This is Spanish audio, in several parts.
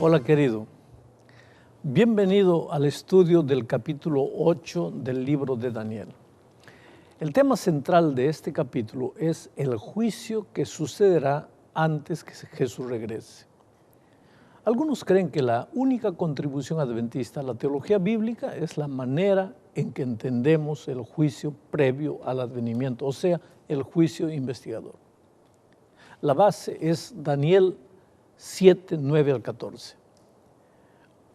Hola querido, bienvenido al estudio del capítulo 8 del libro de Daniel. El tema central de este capítulo es el juicio que sucederá antes que Jesús regrese. Algunos creen que la única contribución adventista a la teología bíblica es la manera en que entendemos el juicio previo al advenimiento, o sea, el juicio investigador. La base es Daniel 7, 9 al 14.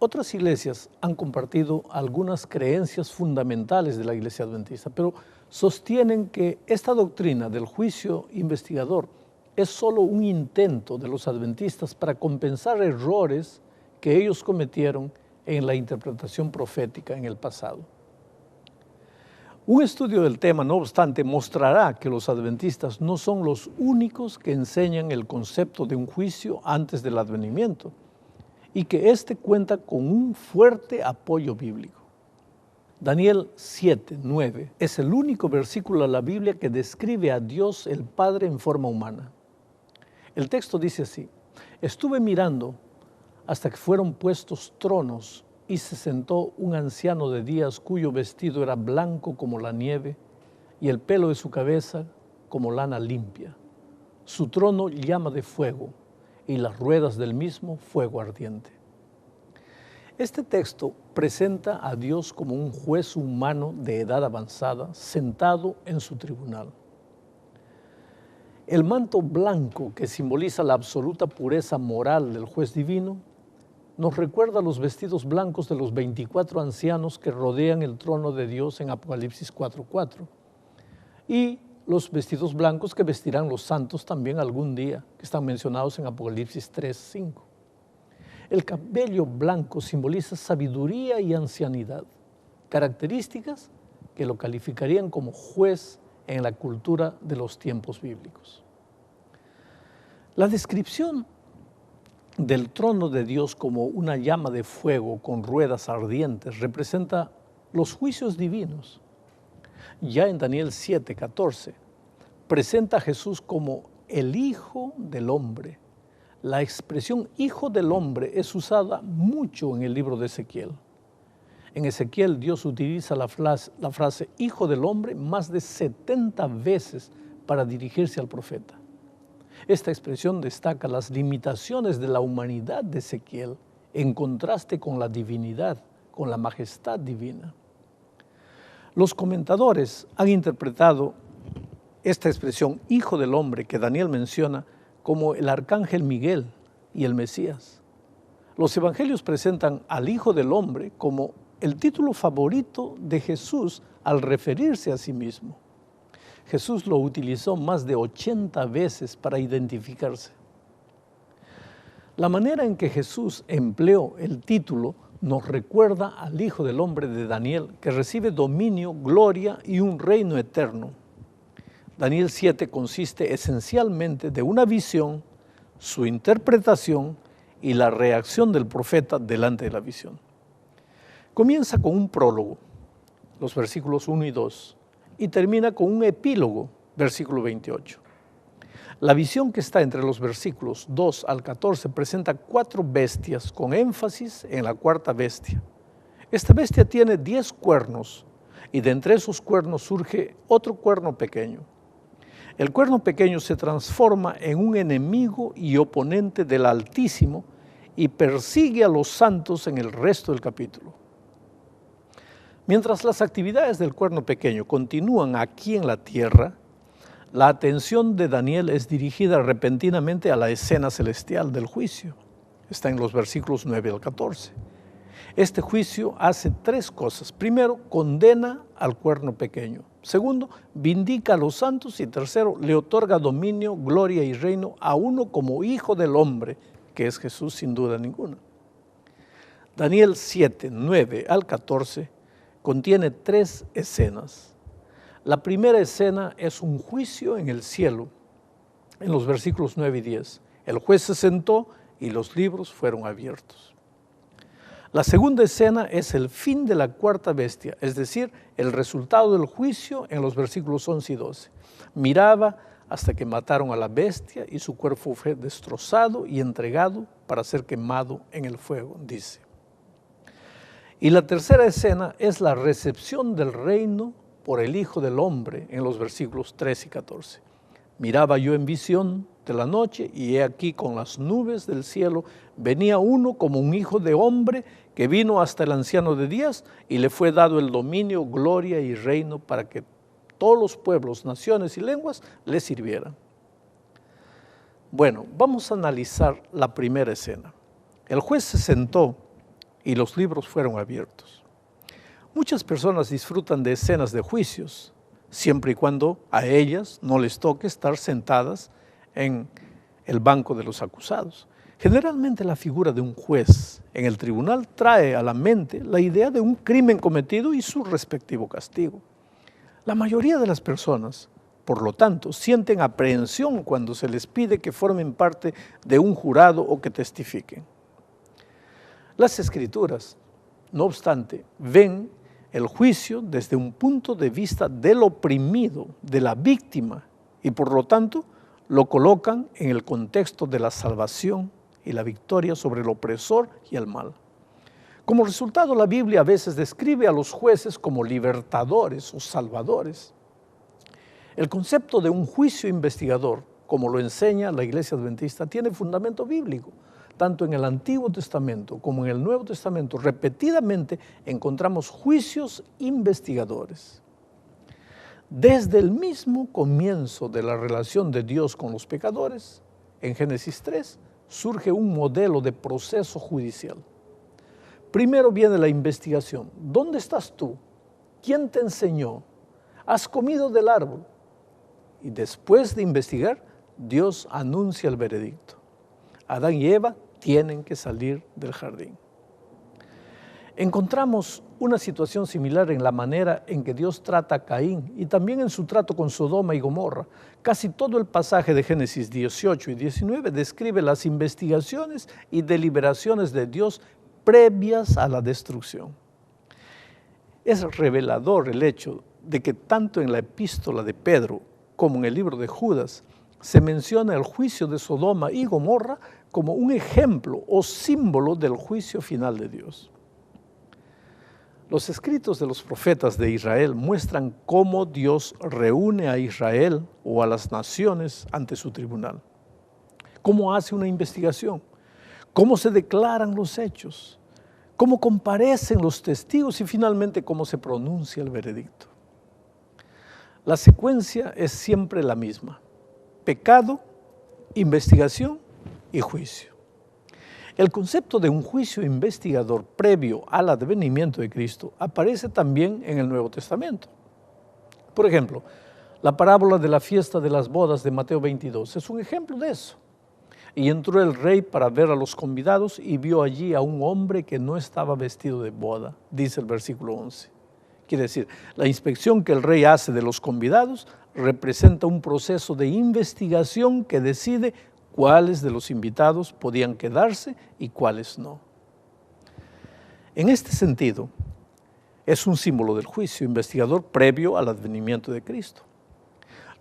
Otras iglesias han compartido algunas creencias fundamentales de la iglesia adventista, pero sostienen que esta doctrina del juicio investigador es solo un intento de los adventistas para compensar errores que ellos cometieron en la interpretación profética en el pasado. Un estudio del tema, no obstante, mostrará que los adventistas no son los únicos que enseñan el concepto de un juicio antes del advenimiento y que éste cuenta con un fuerte apoyo bíblico. Daniel 7, 9 es el único versículo de la Biblia que describe a Dios el Padre en forma humana. El texto dice así: estuve mirando hasta que fueron puestos tronos y se sentó un anciano de días cuyo vestido era blanco como la nieve y el pelo de su cabeza como lana limpia. Su trono llama de fuego y las ruedas del mismo fuego ardiente. Este texto presenta a Dios como un juez humano de edad avanzada sentado en su tribunal. El manto blanco que simboliza la absoluta pureza moral del juez divino nos recuerda los vestidos blancos de los 24 ancianos que rodean el trono de Dios en Apocalipsis 4:4 y los vestidos blancos que vestirán los santos también algún día, que están mencionados en Apocalipsis 3:5. El cabello blanco simboliza sabiduría y ancianidad, características que lo calificarían como juez en la cultura de los tiempos bíblicos. La descripción del trono de Dios como una llama de fuego con ruedas ardientes representa los juicios divinos. Ya en Daniel 7:14 presenta a Jesús como el Hijo del Hombre. La expresión Hijo del Hombre es usada mucho en el libro de Ezequiel. En Ezequiel Dios utiliza la frase Hijo del Hombre más de 70 veces para dirigirse al profeta. Esta expresión destaca las limitaciones de la humanidad de Ezequiel en contraste con la divinidad, con la majestad divina. Los comentadores han interpretado esta expresión Hijo del Hombre que Daniel menciona como el arcángel Miguel y el Mesías. Los evangelios presentan al Hijo del Hombre como el título favorito de Jesús al referirse a sí mismo. Jesús lo utilizó más de 80 veces para identificarse. La manera en que Jesús empleó el título nos recuerda al Hijo del Hombre de Daniel, que recibe dominio, gloria y un reino eterno. Daniel 7 consiste esencialmente de una visión, su interpretación y la reacción del profeta delante de la visión. Comienza con un prólogo, los versículos 1 y 2, y termina con un epílogo, versículo 28. La visión que está entre los versículos 2 al 14 presenta 4 bestias con énfasis en la cuarta bestia. Esta bestia tiene 10 cuernos y de entre esos cuernos surge otro cuerno pequeño. El cuerno pequeño se transforma en un enemigo y oponente del Altísimo y persigue a los santos en el resto del capítulo. Mientras las actividades del cuerno pequeño continúan aquí en la tierra, la atención de Daniel es dirigida repentinamente a la escena celestial del juicio. Está en los versículos 9 al 14. Este juicio hace 3 cosas. Primero, condena al cuerno pequeño. Segundo, vindica a los santos. Y tercero, le otorga dominio, gloria y reino a uno como Hijo del Hombre, que es Jesús sin duda ninguna. Daniel 7, 9 al 14 contiene 3 escenas. La primera escena es un juicio en el cielo, en los versículos 9 y 10. El juez se sentó y los libros fueron abiertos. La segunda escena es el fin de la cuarta bestia, es decir, el resultado del juicio en los versículos 11 y 12. Miraba hasta que mataron a la bestia y su cuerpo fue destrozado y entregado para ser quemado en el fuego, dice. Y la tercera escena es la recepción del reino por el Hijo del Hombre en los versículos 13 y 14. Miraba yo en visión de la noche y he aquí con las nubes del cielo venía uno como un hijo de hombre que vino hasta el anciano de días y le fue dado el dominio, gloria y reino para que todos los pueblos, naciones y lenguas le sirvieran. Bueno, vamos a analizar la primera escena. El juez se sentó y los libros fueron abiertos. Muchas personas disfrutan de escenas de juicios, siempre y cuando a ellas no les toque estar sentadas en el banco de los acusados. Generalmente la figura de un juez en el tribunal trae a la mente la idea de un crimen cometido y su respectivo castigo. La mayoría de las personas, por lo tanto, sienten aprehensión cuando se les pide que formen parte de un jurado o que testifiquen. Las Escrituras, no obstante, ven el juicio desde un punto de vista del oprimido, de la víctima, y por lo tanto lo colocan en el contexto de la salvación y la victoria sobre el opresor y el mal. Como resultado, la Biblia a veces describe a los jueces como libertadores o salvadores. El concepto de un juicio investigador, como lo enseña la Iglesia Adventista, tiene fundamento bíblico. Tanto en el Antiguo Testamento como en el Nuevo Testamento, repetidamente encontramos juicios investigadores. Desde el mismo comienzo de la relación de Dios con los pecadores, en Génesis 3, surge un modelo de proceso judicial. Primero viene la investigación. ¿Dónde estás tú? ¿Quién te enseñó? ¿Has comido del árbol? Y después de investigar, Dios anuncia el veredicto. Adán y Eva tienen que salir del jardín. Encontramos una situación similar en la manera en que Dios trata a Caín y también en su trato con Sodoma y Gomorra. Casi todo el pasaje de Génesis 18 y 19 describe las investigaciones y deliberaciones de Dios previas a la destrucción. Es revelador el hecho de que tanto en la epístola de Pedro como en el libro de Judas se menciona el juicio de Sodoma y Gomorra como un ejemplo o símbolo del juicio final de Dios. Los escritos de los profetas de Israel muestran cómo Dios reúne a Israel o a las naciones ante su tribunal. Cómo hace una investigación, cómo se declaran los hechos, cómo comparecen los testigos y finalmente cómo se pronuncia el veredicto. La secuencia es siempre la misma: pecado, investigación y juicio. El concepto de un juicio investigador previo al advenimiento de Cristo aparece también en el Nuevo Testamento. Por ejemplo, la parábola de la fiesta de las bodas de Mateo 22 es un ejemplo de eso. Y entró el rey para ver a los convidados y vio allí a un hombre que no estaba vestido de boda, dice el versículo 11. Quiere decir, la inspección que el rey hace de los convidados representa un proceso de investigación que decide cuáles de los invitados podían quedarse y cuáles no. En este sentido, es un símbolo del juicio investigador previo al advenimiento de Cristo.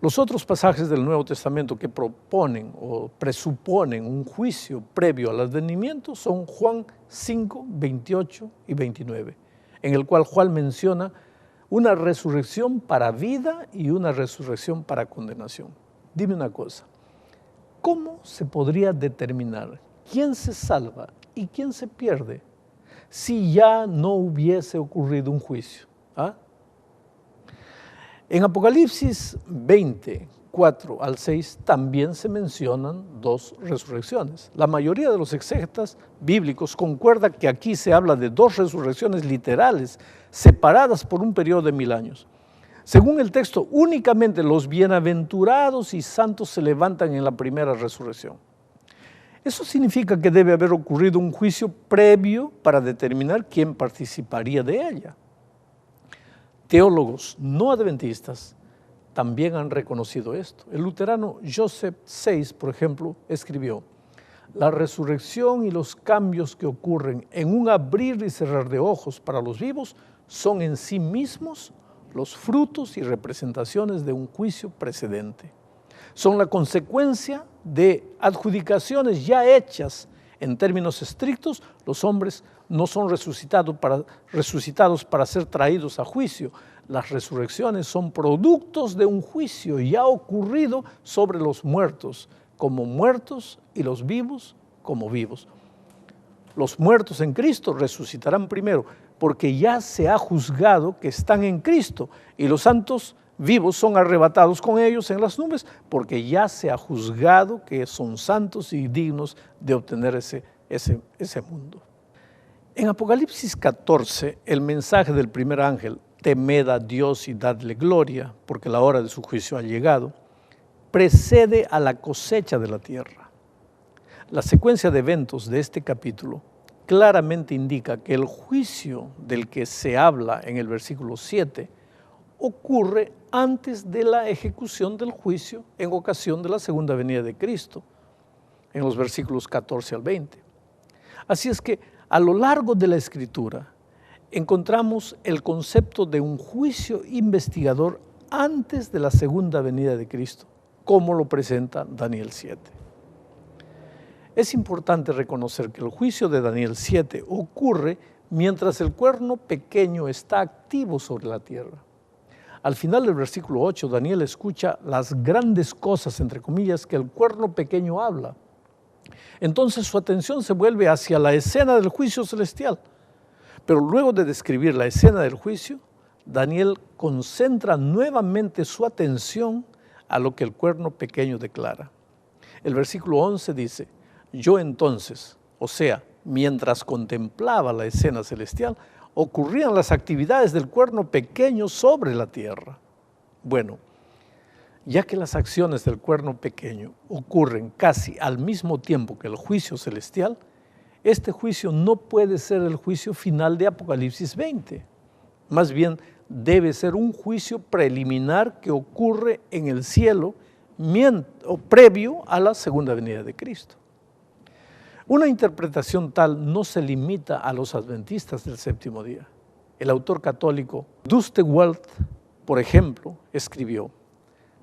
Los otros pasajes del Nuevo Testamento que proponen o presuponen un juicio previo al advenimiento son Juan 5, 28 y 29, en el cual Juan menciona una resurrección para vida y una resurrección para condenación. Dime una cosa, ¿cómo se podría determinar quién se salva y quién se pierde si ya no hubiese ocurrido un juicio? ¿Ah? En Apocalipsis 20, 4 al 6 también se mencionan dos resurrecciones. La mayoría de los exégetas bíblicos concuerda que aquí se habla de dos resurrecciones literales separadas por un periodo de 1000 años. Según el texto, únicamente los bienaventurados y santos se levantan en la primera resurrección. Eso significa que debe haber ocurrido un juicio previo para determinar quién participaría de ella. Teólogos no adventistas también han reconocido esto. El luterano Joseph Seyss, por ejemplo, escribió: la resurrección y los cambios que ocurren en un abrir y cerrar de ojos para los vivos son en sí mismos los frutos y representaciones de un juicio precedente. Son la consecuencia de adjudicaciones ya hechas. En términos estrictos, los hombres no son resucitados para ser traídos a juicio. Las resurrecciones son productos de un juicio ya ocurrido sobre los muertos como muertos y los vivos como vivos. Los muertos en Cristo resucitarán primero, porque ya se ha juzgado que están en Cristo, y los santos vivos son arrebatados con ellos en las nubes, porque ya se ha juzgado que son santos y dignos de obtener ese mundo. En Apocalipsis 14, el mensaje del primer ángel, temed a Dios y dadle gloria, porque la hora de su juicio ha llegado, precede a la cosecha de la tierra. La secuencia de eventos de este capítulo claramente indica que el juicio del que se habla en el versículo 7 ocurre antes de la ejecución del juicio en ocasión de la segunda venida de Cristo, en los versículos 14 al 20. Así es que a lo largo de la Escritura encontramos el concepto de un juicio investigador antes de la segunda venida de Cristo, como lo presenta Daniel 7. Es importante reconocer que el juicio de Daniel 7 ocurre mientras el cuerno pequeño está activo sobre la tierra. Al final del versículo 8, Daniel escucha las grandes cosas, entre comillas, que el cuerno pequeño habla. Entonces su atención se vuelve hacia la escena del juicio celestial. Pero luego de describir la escena del juicio, Daniel concentra nuevamente su atención a lo que el cuerno pequeño declara. El versículo 11 dice: yo entonces, o sea, mientras contemplaba la escena celestial, ocurrían las actividades del cuerno pequeño sobre la tierra. Bueno, ya que las acciones del cuerno pequeño ocurren casi al mismo tiempo que el juicio celestial, este juicio no puede ser el juicio final de Apocalipsis 20. Más bien, debe ser un juicio preliminar que ocurre en el cielo previo a la segunda venida de Cristo. Una interpretación tal no se limita a los adventistas del séptimo día. El autor católico Duste Welt, por ejemplo, escribió: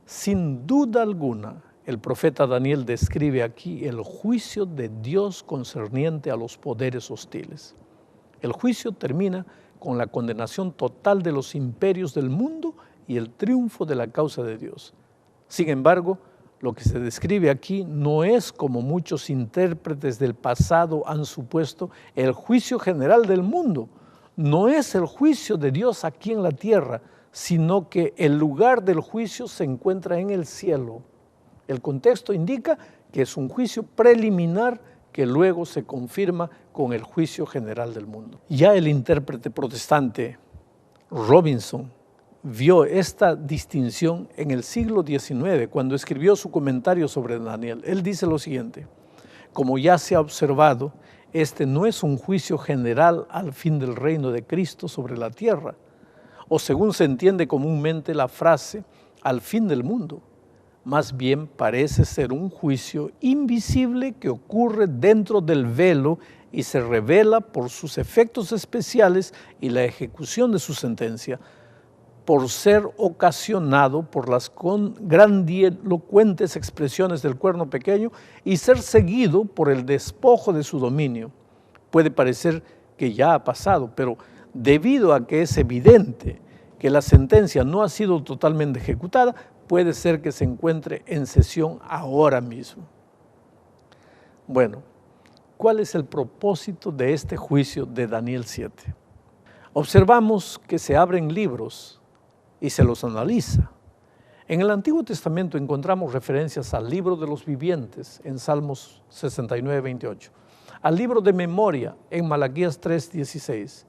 sin duda alguna, el profeta Daniel describe aquí el juicio de Dios concerniente a los poderes hostiles. El juicio termina con la condenación total de los imperios del mundo y el triunfo de la causa de Dios. Sin embargo, lo que se describe aquí no es, como muchos intérpretes del pasado han supuesto, el juicio general del mundo. No es el juicio de Dios aquí en la tierra, sino que el lugar del juicio se encuentra en el cielo. El contexto indica que es un juicio preliminar que luego se confirma con el juicio general del mundo. Ya el intérprete protestante Robinson vio esta distinción en el siglo XIX cuando escribió su comentario sobre Daniel. Él dice lo siguiente: como ya se ha observado, este no es un juicio general al fin del reino de Cristo sobre la tierra, o según se entiende comúnmente la frase al fin del mundo. Más bien parece ser un juicio invisible que ocurre dentro del velo y se revela por sus efectos especiales y la ejecución de su sentencia, por ser ocasionado por las grandilocuentes expresiones del cuerno pequeño y ser seguido por el despojo de su dominio. Puede parecer que ya ha pasado, pero debido a que es evidente que la sentencia no ha sido totalmente ejecutada, puede ser que se encuentre en sesión ahora mismo. Bueno, ¿cuál es el propósito de este juicio de Daniel 7? Observamos que se abren libros y se los analiza. En el Antiguo Testamento encontramos referencias al libro de los vivientes en Salmos 69, 28, al libro de memoria en Malaquías 3, 16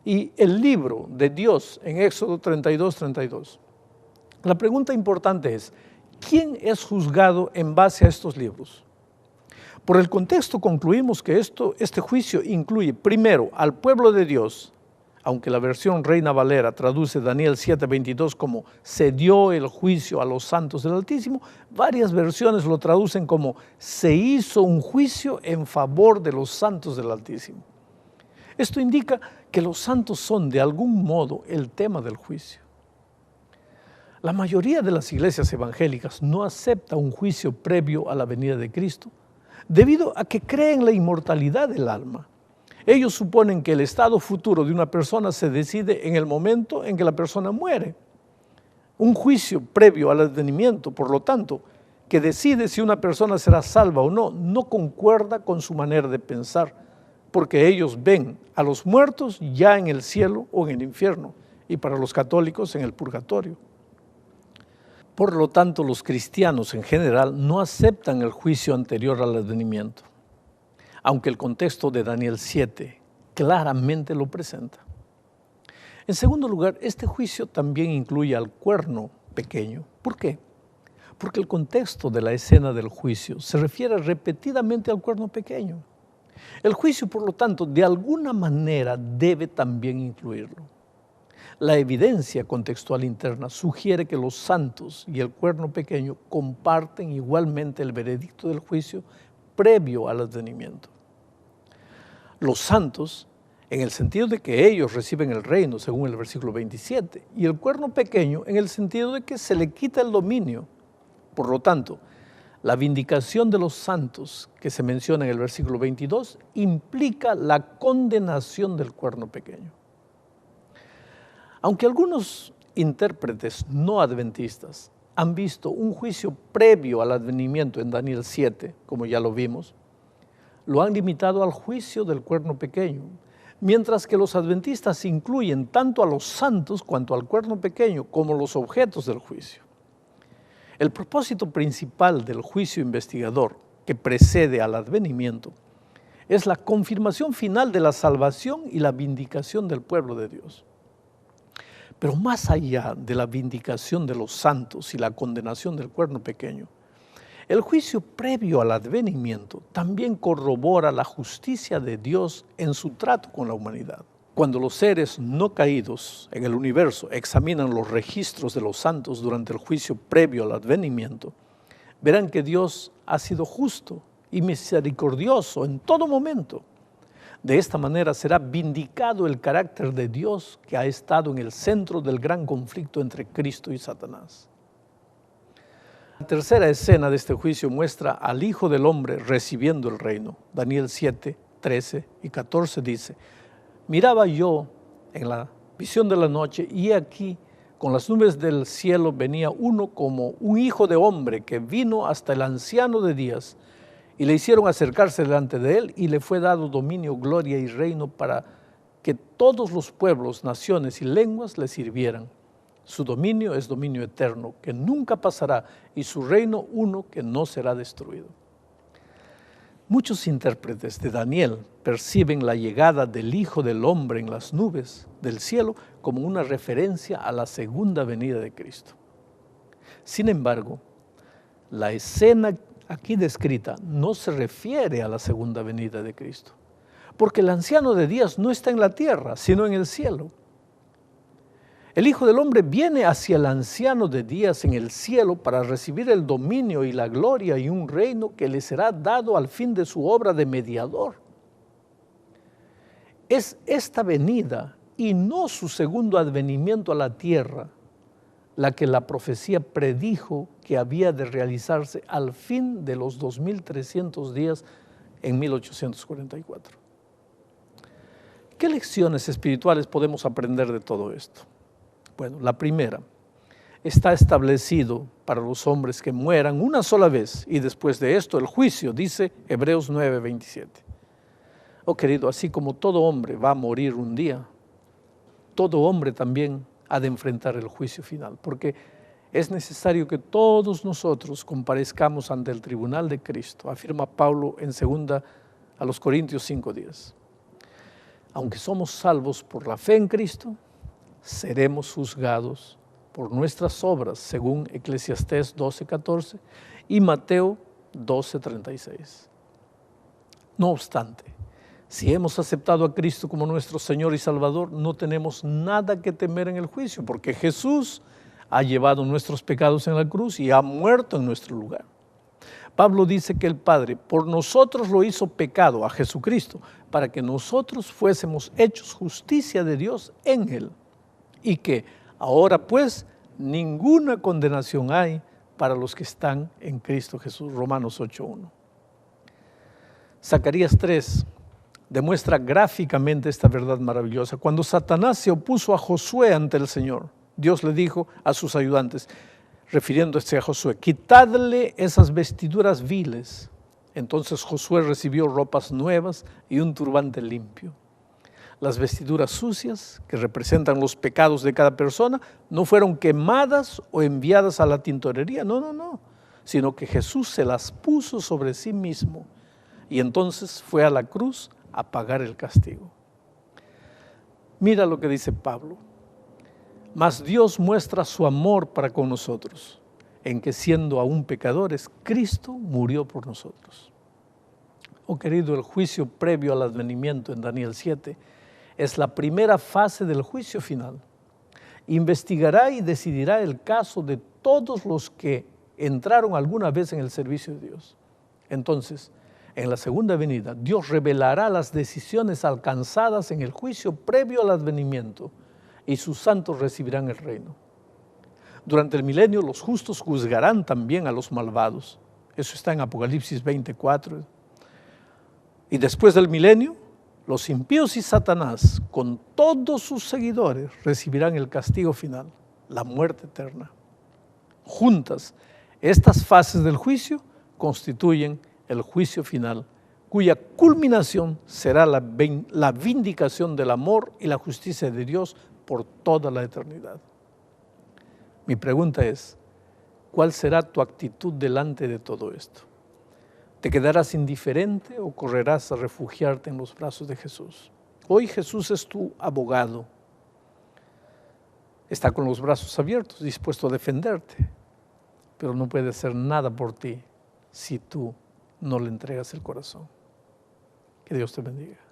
y el libro de Dios en Éxodo 32, 32. La pregunta importante es: ¿quién es juzgado en base a estos libros? Por el contexto concluimos que este juicio incluye primero al pueblo de Dios, aunque la versión Reina Valera traduce Daniel 7:22 como se dio el juicio a los santos del Altísimo, varias versiones lo traducen como se hizo un juicio en favor de los santos del Altísimo. Esto indica que los santos son de algún modo el tema del juicio. La mayoría de las iglesias evangélicas no acepta un juicio previo a la venida de Cristo debido a que creen en la inmortalidad del alma. Ellos suponen que el estado futuro de una persona se decide en el momento en que la persona muere. Un juicio previo al advenimiento, por lo tanto, que decide si una persona será salva o no, no concuerda con su manera de pensar, porque ellos ven a los muertos ya en el cielo o en el infierno, y para los católicos en el purgatorio. Por lo tanto, los cristianos en general no aceptan el juicio anterior al advenimiento, aunque el contexto de Daniel 7 claramente lo presenta. En segundo lugar, este juicio también incluye al cuerno pequeño. ¿Por qué? Porque el contexto de la escena del juicio se refiere repetidamente al cuerno pequeño. El juicio, por lo tanto, de alguna manera debe también incluirlo. La evidencia contextual interna sugiere que los santos y el cuerno pequeño comparten igualmente el veredicto del juicio previo al advenimiento. Los santos, en el sentido de que ellos reciben el reino, según el versículo 27, y el cuerno pequeño en el sentido de que se le quita el dominio. Por lo tanto, la vindicación de los santos que se menciona en el versículo 22 implica la condenación del cuerno pequeño. Aunque algunos intérpretes no adventistas han visto un juicio previo al advenimiento en Daniel 7, como ya lo vimos, lo han limitado al juicio del cuerno pequeño, mientras que los adventistas incluyen tanto a los santos cuanto al cuerno pequeño como los objetos del juicio. El propósito principal del juicio investigador que precede al advenimiento es la confirmación final de la salvación y la vindicación del pueblo de Dios. Pero más allá de la vindicación de los santos y la condenación del cuerno pequeño, el juicio previo al advenimiento también corrobora la justicia de Dios en su trato con la humanidad. Cuando los seres no caídos en el universo examinan los registros de los santos durante el juicio previo al advenimiento, verán que Dios ha sido justo y misericordioso en todo momento. De esta manera será vindicado el carácter de Dios que ha estado en el centro del gran conflicto entre Cristo y Satanás. La tercera escena de este juicio muestra al Hijo del Hombre recibiendo el reino. Daniel 7, 13 y 14 dice: miraba yo en la visión de la noche, y aquí con las nubes del cielo venía uno como un hijo de hombre que vino hasta el anciano de días, y le hicieron acercarse delante de él, y le fue dado dominio, gloria y reino para que todos los pueblos, naciones y lenguas le sirvieran. Su dominio es dominio eterno, que nunca pasará, y su reino uno que no será destruido. Muchos intérpretes de Daniel perciben la llegada del Hijo del Hombre en las nubes del cielo como una referencia a la segunda venida de Cristo. Sin embargo, la escena aquí descrita no se refiere a la segunda venida de Cristo, porque el anciano de días no está en la tierra, sino en el cielo. El Hijo del Hombre viene hacia el anciano de días en el cielo para recibir el dominio y la gloria y un reino que le será dado al fin de su obra de mediador. Es esta venida y no su segundo advenimiento a la tierra la que la profecía predijo que había de realizarse al fin de los 2300 días en 1844. ¿Qué lecciones espirituales podemos aprender de todo esto? Bueno, la primera, está establecido para los hombres que mueran una sola vez y después de esto el juicio, dice Hebreos 9:27. Oh querido, así como todo hombre va a morir un día, todo hombre también ha de enfrentar el juicio final, porque es necesario que todos nosotros comparezcamos ante el tribunal de Cristo, afirma Pablo en 2 a los Corintios 5:10. Aunque somos salvos por la fe en Cristo, seremos juzgados por nuestras obras, según Eclesiastés 12:14 y Mateo 12:36. No obstante, si hemos aceptado a Cristo como nuestro Señor y Salvador, no tenemos nada que temer en el juicio, porque Jesús ha llevado nuestros pecados en la cruz y ha muerto en nuestro lugar. Pablo dice que el Padre por nosotros lo hizo pecado a Jesucristo, para que nosotros fuésemos hechos justicia de Dios en Él. Y que ahora pues ninguna condenación hay para los que están en Cristo Jesús. Romanos 8:1. Zacarías 3 demuestra gráficamente esta verdad maravillosa. Cuando Satanás se opuso a Josué ante el Señor, Dios le dijo a sus ayudantes, refiriéndose a Josué, quitadle esas vestiduras viles. Entonces Josué recibió ropas nuevas y un turbante limpio. Las vestiduras sucias, que representan los pecados de cada persona, no fueron quemadas o enviadas a la tintorería, no, sino que Jesús se las puso sobre sí mismo y entonces fue a la cruz a pagar el castigo. Mira lo que dice Pablo. Mas Dios muestra su amor para con nosotros, en que siendo aún pecadores, Cristo murió por nosotros. Oh querido, el juicio previo al advenimiento en Daniel 7 es la primera fase del juicio final. Investigará y decidirá el caso de todos los que entraron alguna vez en el servicio de Dios. Entonces, en la segunda venida, Dios revelará las decisiones alcanzadas en el juicio previo al advenimiento y sus santos recibirán el reino. Durante el milenio, los justos juzgarán también a los malvados. Eso está en Apocalipsis 24. Y después del milenio, los impíos y Satanás, con todos sus seguidores, recibirán el castigo final, la muerte eterna. Juntas, estas fases del juicio constituyen el juicio final, cuya culminación será la vindicación del amor y la justicia de Dios por toda la eternidad. Mi pregunta es, ¿cuál será tu actitud delante de todo esto? ¿Te quedarás indiferente o correrás a refugiarte en los brazos de Jesús? Hoy Jesús es tu abogado. Está con los brazos abiertos, dispuesto a defenderte, pero no puede hacer nada por ti si tú no le entregas el corazón. Que Dios te bendiga.